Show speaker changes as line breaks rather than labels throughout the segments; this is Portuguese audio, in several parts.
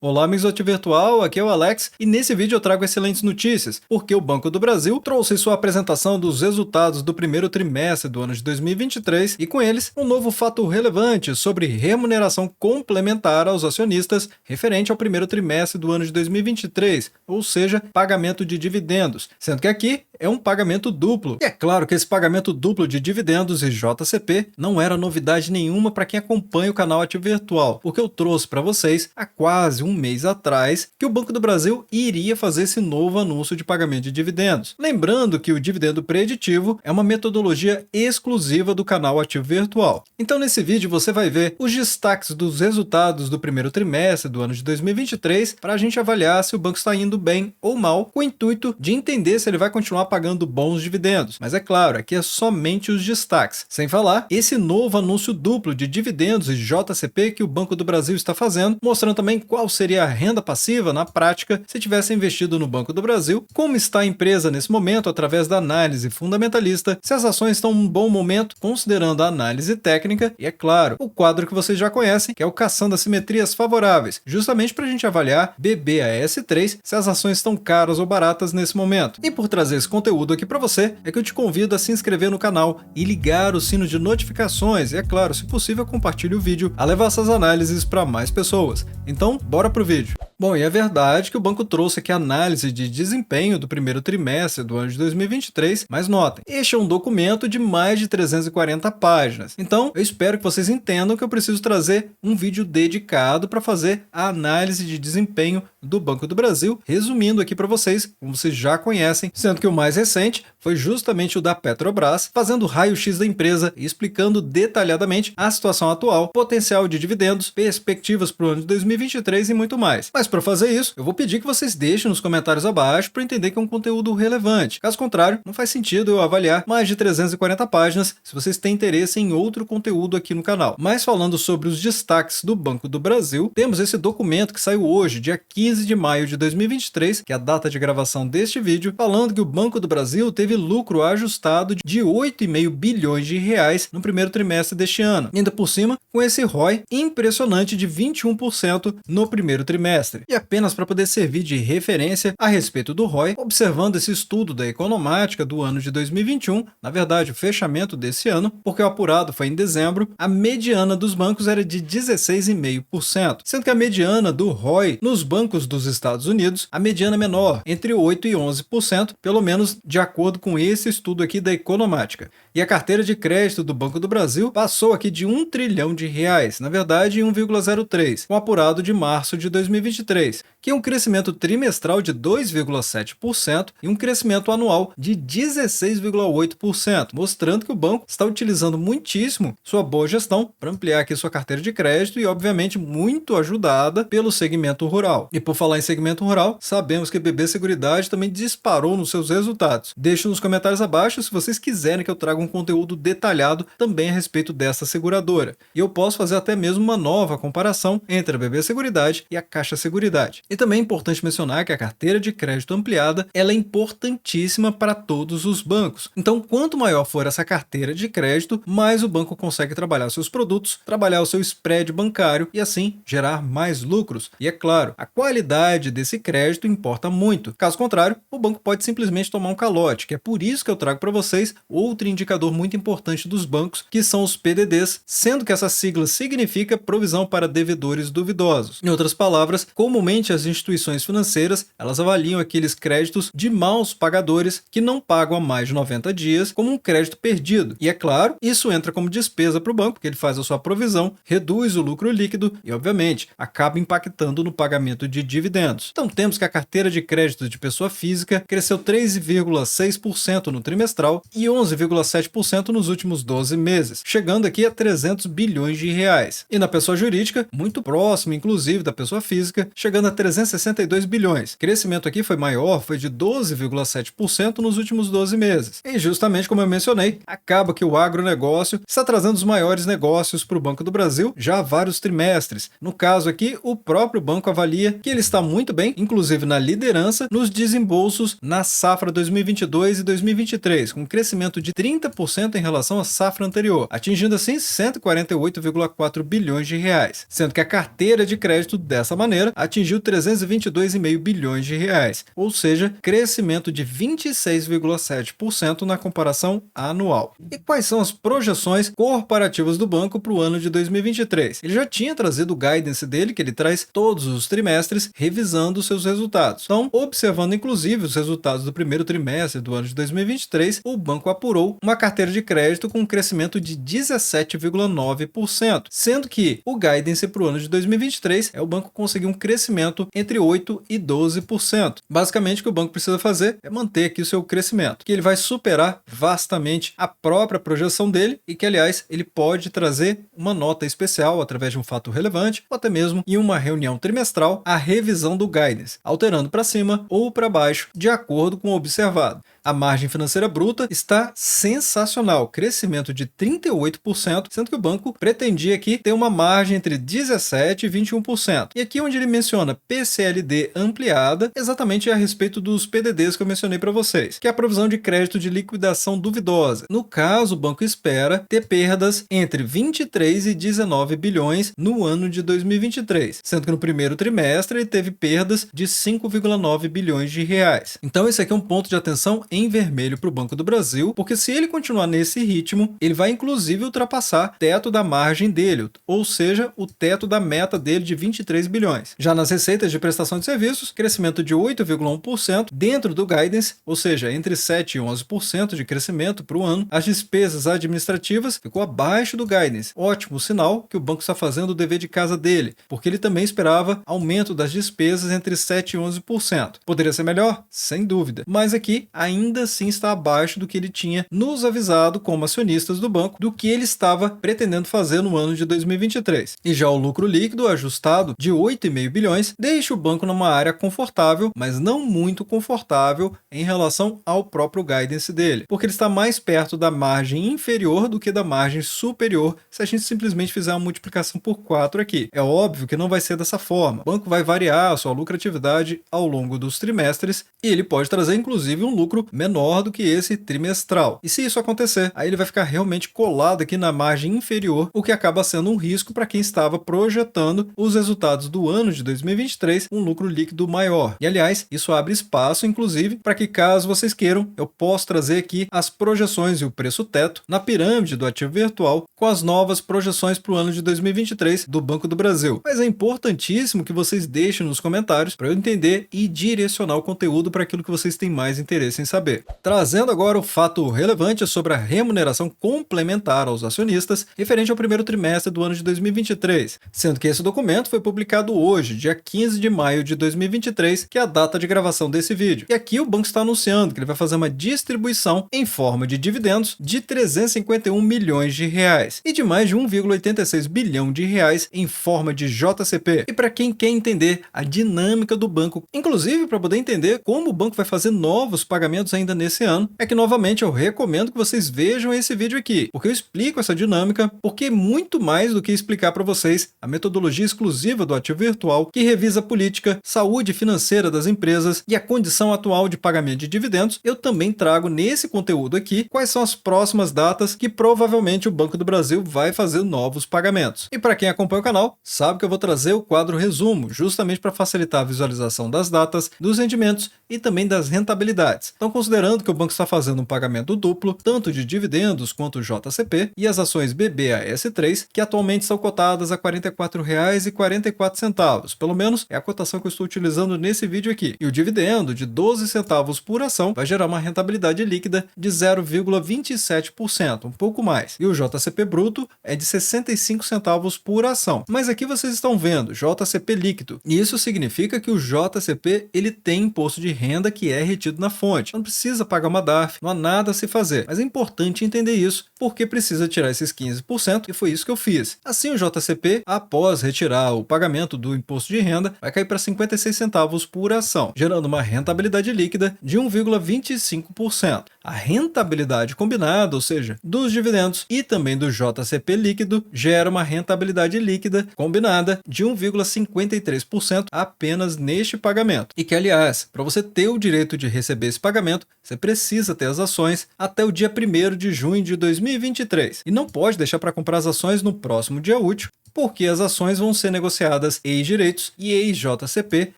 Olá, amigos do Ativo Virtual, aqui é o Alex e nesse vídeo eu trago excelentes notícias, porque o Banco do Brasil trouxe sua apresentação dos resultados do primeiro trimestre do ano de 2023 e com eles um novo fato relevante sobre remuneração complementar aos acionistas referente ao primeiro trimestre do ano de 2023, ou seja, pagamento de dividendos, sendo que aqui é um pagamento duplo. E é claro que esse pagamento duplo de dividendos e JCP não era novidade nenhuma para quem acompanha o canal Ativo Virtual, porque eu trouxe para vocês há quase um mês atrás que o Banco do Brasil iria fazer esse novo anúncio de pagamento de dividendos. Lembrando que o dividendo preditivo é uma metodologia exclusiva do canal Ativo Virtual. Então nesse vídeo você vai ver os destaques dos resultados do primeiro trimestre do ano de 2023 para a gente avaliar se o banco está indo bem ou mal, com o intuito de entender se ele vai continuar pagando bons dividendos. Mas é claro, aqui é somente os destaques. Sem falar esse novo anúncio duplo de dividendos e JCP que o Banco do Brasil está fazendo, mostrando também qual seria a renda passiva na prática se tivesse investido no Banco do Brasil, como está a empresa nesse momento através da análise fundamentalista, se as ações estão em um bom momento considerando a análise técnica e, é claro, o quadro que vocês já conhecem, que é o Caçando Assimetrias Favoráveis, justamente para a gente avaliar BBAS3 se as ações estão caras ou baratas nesse momento. E por trazer esse conteúdo aqui para você, é que eu te convido a se inscrever no canal e ligar o sino de notificações e, é claro, se possível, compartilhe o vídeo a levar essas análises para mais pessoas. Então, bora pro vídeo. Bom, e é verdade que o banco trouxe aqui a análise de desempenho do primeiro trimestre do ano de 2023, mas notem, este é um documento de mais de 340 páginas. Então, eu espero que vocês entendam que eu preciso trazer um vídeo dedicado para fazer a análise de desempenho do Banco do Brasil, resumindo aqui para vocês, como vocês já conhecem, sendo que o mais recente foi justamente o da Petrobras, fazendo raio-x da empresa e explicando detalhadamente a situação atual, potencial de dividendos, perspectivas para o ano de 2023 e muito mais. Mas para fazer isso, eu vou pedir que vocês deixem nos comentários abaixo para entender que é um conteúdo relevante. Caso contrário, não faz sentido eu avaliar mais de 340 páginas se vocês têm interesse em outro conteúdo aqui no canal. Mas falando sobre os destaques do Banco do Brasil, temos esse documento que saiu hoje, dia 15 de maio de 2023, que é a data de gravação deste vídeo, falando que o Banco do Brasil teve lucro ajustado de 8,5 bilhões de reais no primeiro trimestre deste ano. Ainda por cima, com esse ROI impressionante de 21% no primeiro trimestre. E apenas para poder servir de referência a respeito do ROI, observando esse estudo da Economática do ano de 2021, na verdade o fechamento desse ano, porque o apurado foi em dezembro, a mediana dos bancos era de 16,5%, sendo que a mediana do ROI nos bancos dos Estados Unidos, a mediana é menor, entre 8% e 11%, pelo menos de acordo com esse estudo aqui da Economática. E a carteira de crédito do Banco do Brasil passou aqui de 1 trilhão de reais, na verdade 1,03, com o apurado de março de 2023, que é um crescimento trimestral de 2,7% e um crescimento anual de 16,8%, mostrando que o banco está utilizando muitíssimo sua boa gestão para ampliar aqui sua carteira de crédito e, obviamente, muito ajudada pelo segmento rural. E por falar em segmento rural, sabemos que a BB Seguridade também disparou nos seus resultados. Deixe nos comentários abaixo se vocês quiserem que eu traga um conteúdo detalhado também a respeito dessa seguradora. E eu posso fazer até mesmo uma nova comparação entre a BB Seguridade e a Caixa Seguridade. E também é importante mencionar que a carteira de crédito ampliada ela é importantíssima para todos os bancos. Então, quanto maior for essa carteira de crédito, mais o banco consegue trabalhar seus produtos, trabalhar o seu spread bancário e assim gerar mais lucros. E é claro, a qualidade desse crédito importa muito. Caso contrário, o banco pode simplesmente tomar um calote, que é por isso que eu trago para vocês outro indicador muito importante dos bancos, que são os PDDs, sendo que essa sigla significa provisão para devedores duvidosos. Em outras palavras, comumente as instituições financeiras, elas avaliam aqueles créditos de maus pagadores que não pagam há mais de 90 dias como um crédito perdido. E é claro, isso entra como despesa para o banco, porque ele faz a sua provisão, reduz o lucro líquido e, obviamente, acaba impactando no pagamento de dividendos. Então temos que a carteira de crédito de pessoa física cresceu 3,6% no trimestral e 11,7% nos últimos 12 meses, chegando aqui a 300 bilhões de reais. E na pessoa jurídica, muito próximo, inclusive, da pessoa física, chegando a 362 bilhões. O crescimento aqui foi maior, foi de 12,7% nos últimos 12 meses. E justamente como eu mencionei, acaba que o agronegócio está trazendo os maiores negócios para o Banco do Brasil já há vários trimestres. No caso aqui, o próprio banco avalia que ele está muito bem, inclusive na liderança, nos desembolsos na safra 2022 e 2023, com um crescimento de 30% em relação à safra anterior, atingindo assim 148,4 bilhões de reais, sendo que a carteira de crédito dessa maneira atingiu 322,5 bilhões de reais, ou seja, crescimento de 26,7% na comparação anual. E quais são as projeções corporativas do banco para o ano de 2023? Ele já tinha trazido o guidance dele, que ele traz todos os trimestres, revisando seus resultados. Então, observando inclusive os resultados do primeiro trimestre do ano de 2023, o banco apurou uma carteira de crédito com um crescimento de 17,9%, sendo que o guidance para o ano de 2023 é o banco conseguir um crescimento entre 8% e 12%. Basicamente, o que o banco precisa fazer é manter aqui o seu crescimento, que ele vai superar vastamente a própria projeção dele e que, aliás, ele pode trazer uma nota especial através de um fato relevante ou até mesmo em uma reunião trimestral a revisão do guidance, alterando para cima ou para baixo de acordo com o observado. A margem financeira bruta está sensacional, crescimento de 38%, sendo que o banco pretendia aqui ter uma margem entre 17% e 21%. E aqui onde ele menciona PCLD ampliada, exatamente a respeito dos PDDs que eu mencionei para vocês, que é a provisão de crédito de liquidação duvidosa. No caso, o banco espera ter perdas entre 23 e 19 bilhões no ano de 2023, sendo que no primeiro trimestre ele teve perdas de 5,9 bilhões de reais. Então esse aqui é um ponto de atenção em vermelho para o Banco do Brasil, porque se ele continuar nesse ritmo, ele vai inclusive ultrapassar o teto da margem dele, ou seja, o teto da meta dele de 23 bilhões. Já nas receitas de prestação de serviços, crescimento de 8,1% dentro do guidance, ou seja, entre 7% e 11% de crescimento para o ano. As despesas administrativas ficou abaixo do guidance. Ótimo sinal que o banco está fazendo o dever de casa dele, porque ele também esperava aumento das despesas entre 7% e 11%. Poderia ser melhor? Sem dúvida. Mas aqui ainda assim está abaixo do que ele tinha nos avisado como acionistas do banco do que ele estava pretendendo fazer no ano de 2023. E já o lucro líquido ajustado de 8,5 bilhões deixa o banco numa área confortável, mas não muito confortável em relação ao próprio guidance dele, porque ele está mais perto da margem inferior do que da margem superior se a gente simplesmente fizer uma multiplicação por 4 aqui. É óbvio que não vai ser dessa forma. O banco vai variar a sua lucratividade ao longo dos trimestres e ele pode trazer inclusive um lucro menor do que esse trimestral. E se isso acontecer, aí ele vai ficar realmente colado aqui na margem inferior, o que acaba sendo um risco para quem estava projetando os resultados do ano de 2023, um lucro líquido maior. E aliás, isso abre espaço inclusive para que, caso vocês queiram, eu posso trazer aqui as projeções e o preço teto na pirâmide do ativo virtual com as novas projeções para o ano de 2023 do Banco do Brasil. Mas é importantíssimo que vocês deixem nos comentários para eu entender e direcionar o conteúdo para aquilo que vocês têm mais interesse em saber. Trazendo agora o fato relevante sobre a remuneração complementar aos acionistas referente ao primeiro trimestre do ano de 2023, sendo que esse documento foi publicado hoje, dia 15 de maio de 2023, que é a data de gravação desse vídeo. E aqui o banco está anunciando que ele vai fazer uma distribuição em forma de dividendos de 351 milhões de reais e de mais de 1,86 bilhão de reais em forma de JCP. E para quem quer entender a dinâmica do banco, inclusive para poder entender como o banco vai fazer novos pagamentos ainda nesse ano, é que novamente eu recomendo que vocês vejam esse vídeo aqui, porque eu explico essa dinâmica, porque muito mais do que explicar para vocês a metodologia exclusiva do ativo virtual que revisa a política, saúde financeira das empresas e a condição atual de pagamento de dividendos, eu também trago nesse conteúdo aqui quais são as próximas datas que provavelmente o Banco do Brasil vai fazer novos pagamentos. E para quem acompanha o canal, sabe que eu vou trazer o quadro resumo, justamente para facilitar a visualização das datas, dos rendimentos e também das rentabilidades. Então, considerando que o banco está fazendo um pagamento duplo, tanto de dividendos quanto JCP, e as ações BBAS3, que atualmente são cotadas a R$ 44,44, pelo menos é a cotação que eu estou utilizando nesse vídeo aqui. E o dividendo de 12 centavos por ação vai gerar uma rentabilidade líquida de 0,27%, um pouco mais. E o JCP bruto é de 65 centavos por ação. Mas aqui vocês estão vendo JCP líquido. E isso significa que o JCP ele tem imposto de renda que é retido na fonte. Não precisa pagar uma DARF, não há nada a se fazer. Mas é importante entender isso, porque precisa tirar esses 15%, e foi isso que eu fiz. Assim, o JCP, após retirar o pagamento do imposto de renda, vai cair para 56 centavos por ação, gerando uma rentabilidade líquida de 1,25%. A rentabilidade combinada, ou seja, dos dividendos e também do JCP líquido, gera uma rentabilidade líquida combinada de 1,53% apenas neste pagamento. E que, aliás, para você ter o direito de receber esse pagamento, você precisa ter as ações até o dia 1º de junho de 2023. E não pode deixar para comprar as ações no próximo dia útil, porque as ações vão ser negociadas ex-direitos e ex-JCP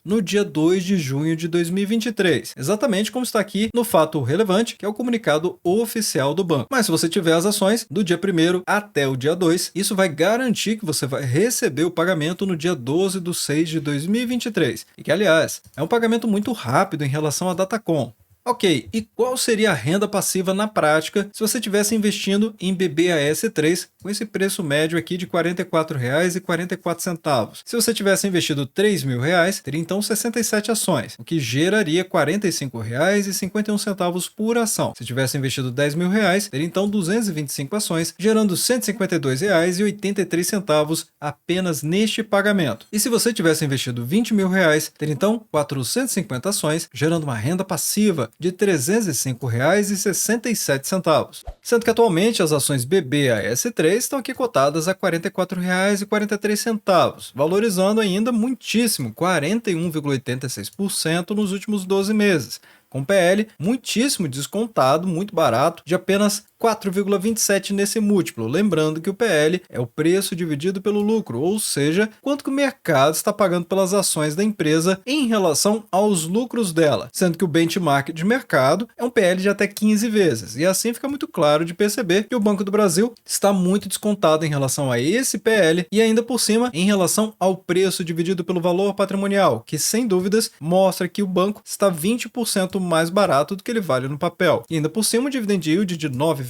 no dia 2 de junho de 2023, exatamente como está aqui no fato relevante, que é o comunicado oficial do banco. Mas se você tiver as ações do dia 1º até o dia 2, isso vai garantir que você vai receber o pagamento no dia 12/6 de 2023, e que, aliás, é um pagamento muito rápido em relação à Datacom. Ok, e qual seria a renda passiva na prática se você estivesse investindo em BBAS3 com esse preço médio aqui de R$ 44,44? Se você tivesse investido R$ 3.000, teria então 67 ações, o que geraria R$ 45,51 por ação. Se tivesse investido R$ 10.000, teria então 225 ações, gerando R$ 152,83 apenas neste pagamento. E se você tivesse investido R$ 20.000, teria então 450 ações, gerando uma renda passiva de R$ 305,67, sendo que atualmente as ações BBAS3 estão aqui cotadas a R$ 44,43, valorizando ainda muitíssimo, 41,86% nos últimos 12 meses, com PL muitíssimo descontado, muito barato, de apenas 4,27 nesse múltiplo. Lembrando que o PL é o preço dividido pelo lucro, ou seja, quanto que o mercado está pagando pelas ações da empresa em relação aos lucros dela, sendo que o benchmark de mercado é um PL de até 15 vezes. E assim fica muito claro de perceber que o Banco do Brasil está muito descontado em relação a esse PL e ainda por cima em relação ao preço dividido pelo valor patrimonial, que sem dúvidas mostra que o banco está 20% mais barato do que ele vale no papel. E ainda por cima o dividend yield de 9,72%.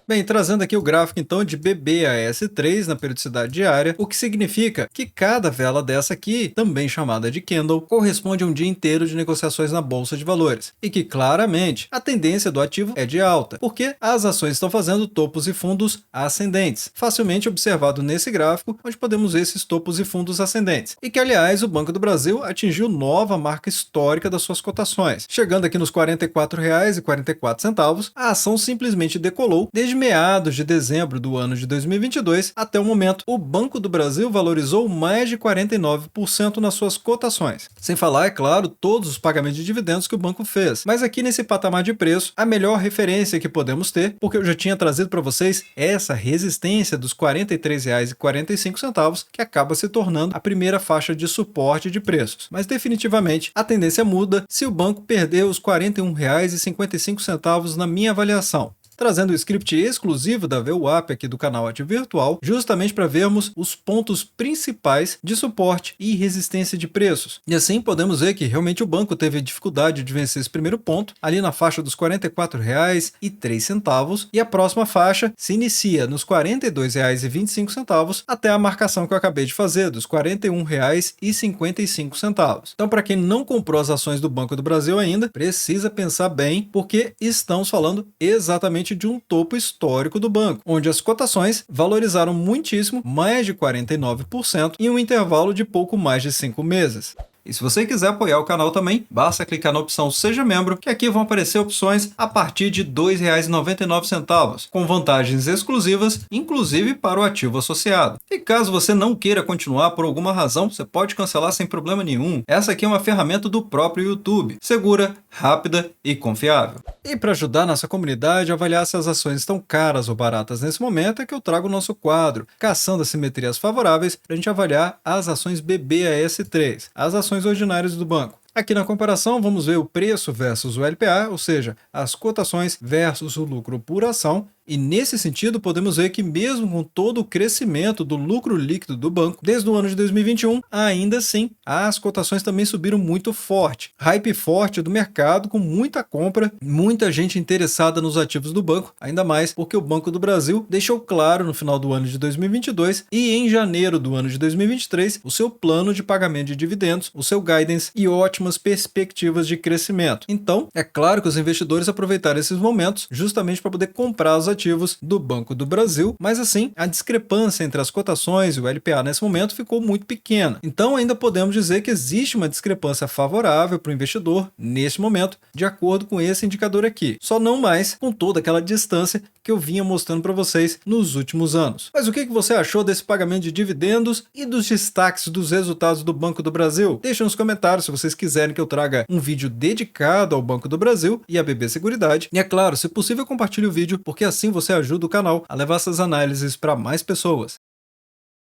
Bem, trazendo aqui o gráfico então de BBAS3 na periodicidade diária, o que significa que cada vela dessa aqui, também chamada de candle, corresponde a um dia inteiro de negociações na bolsa de valores. E que claramente a tendência do ativo é de alta, porque as ações estão fazendo topos e fundos ascendentes, facilmente observado nesse gráfico, onde podemos ver esses topos e fundos ascendentes. E que, aliás, o Banco do Brasil atingiu nova marca histórica das suas cotações, chegando aqui nos R$ 44,44, a ação simplesmente decolou desde meados de dezembro do ano de 2022 até o momento. O Banco do Brasil valorizou mais de 49% nas suas cotações. Sem falar, é claro, todos os pagamentos de dividendos que o banco fez. Mas aqui nesse patamar de preço, a melhor referência que podemos ter, porque eu já tinha trazido para vocês essa resistência dos R$ 43,45, que acaba se tornando a primeira faixa de suporte de preços. Mas definitivamente a tendência muda se o banco perder os R$ 41,55 na minha avaliação. Trazendo o script exclusivo da VWAP aqui do canal Ativo Virtual, justamente para vermos os pontos principais de suporte e resistência de preços. E assim podemos ver que realmente o banco teve dificuldade de vencer esse primeiro ponto, ali na faixa dos R$ 44,03, e a próxima faixa se inicia nos R$ 42,25 até a marcação que eu acabei de fazer, dos R$ 41,55. Então, para quem não comprou as ações do Banco do Brasil ainda, precisa pensar bem, porque estamos falando exatamente de um topo histórico do banco, onde as cotações valorizaram muitíssimo, mais de 49%, em um intervalo de pouco mais de 5 meses. E se você quiser apoiar o canal também, basta clicar na opção Seja Membro, que aqui vão aparecer opções a partir de R$ 2,99, com vantagens exclusivas, inclusive para o ativo associado. E caso você não queira continuar por alguma razão, você pode cancelar sem problema nenhum. Essa aqui é uma ferramenta do próprio YouTube, segura, rápida e confiável. E para ajudar nossa comunidade a avaliar se as ações estão caras ou baratas nesse momento, é que eu trago o nosso quadro, Caçando Assimetrias Favoráveis, para a gente avaliar as ações BBAS3, as ações ordinárias do banco. Aqui na comparação vamos ver o preço versus o LPA, ou seja, as cotações versus o lucro por ação, E nesse sentido, podemos ver que mesmo com todo o crescimento do lucro líquido do banco desde o ano de 2021, ainda assim, as cotações também subiram muito forte. Hype forte do mercado, com muita compra, muita gente interessada nos ativos do banco, ainda mais porque o Banco do Brasil deixou claro no final do ano de 2022 e em janeiro do ano de 2023 o seu plano de pagamento de dividendos, o seu guidance e ótimas perspectivas de crescimento. Então, é claro que os investidores aproveitaram esses momentos justamente para poder comprar os ativos do Banco do Brasil, mas assim, a discrepância entre as cotações e o LPA nesse momento ficou muito pequena. Então, ainda podemos dizer que existe uma discrepância favorável para o investidor neste momento, de acordo com esse indicador aqui. Só não mais com toda aquela distância que eu vinha mostrando para vocês nos últimos anos. Mas o que você achou desse pagamento de dividendos e dos destaques dos resultados do Banco do Brasil? Deixe nos comentários se vocês quiserem que eu traga um vídeo dedicado ao Banco do Brasil e à BB Seguridade. E é claro, se possível, compartilhe o vídeo, porque assim você ajuda o canal a levar essas análises para mais pessoas.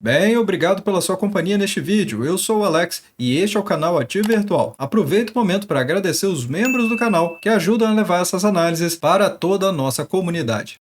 Bem, obrigado pela sua companhia neste vídeo. Eu sou o Alex e este é o canal Ativo Virtual. Aproveito o momento para agradecer os membros do canal que ajudam a levar essas análises para toda a nossa comunidade.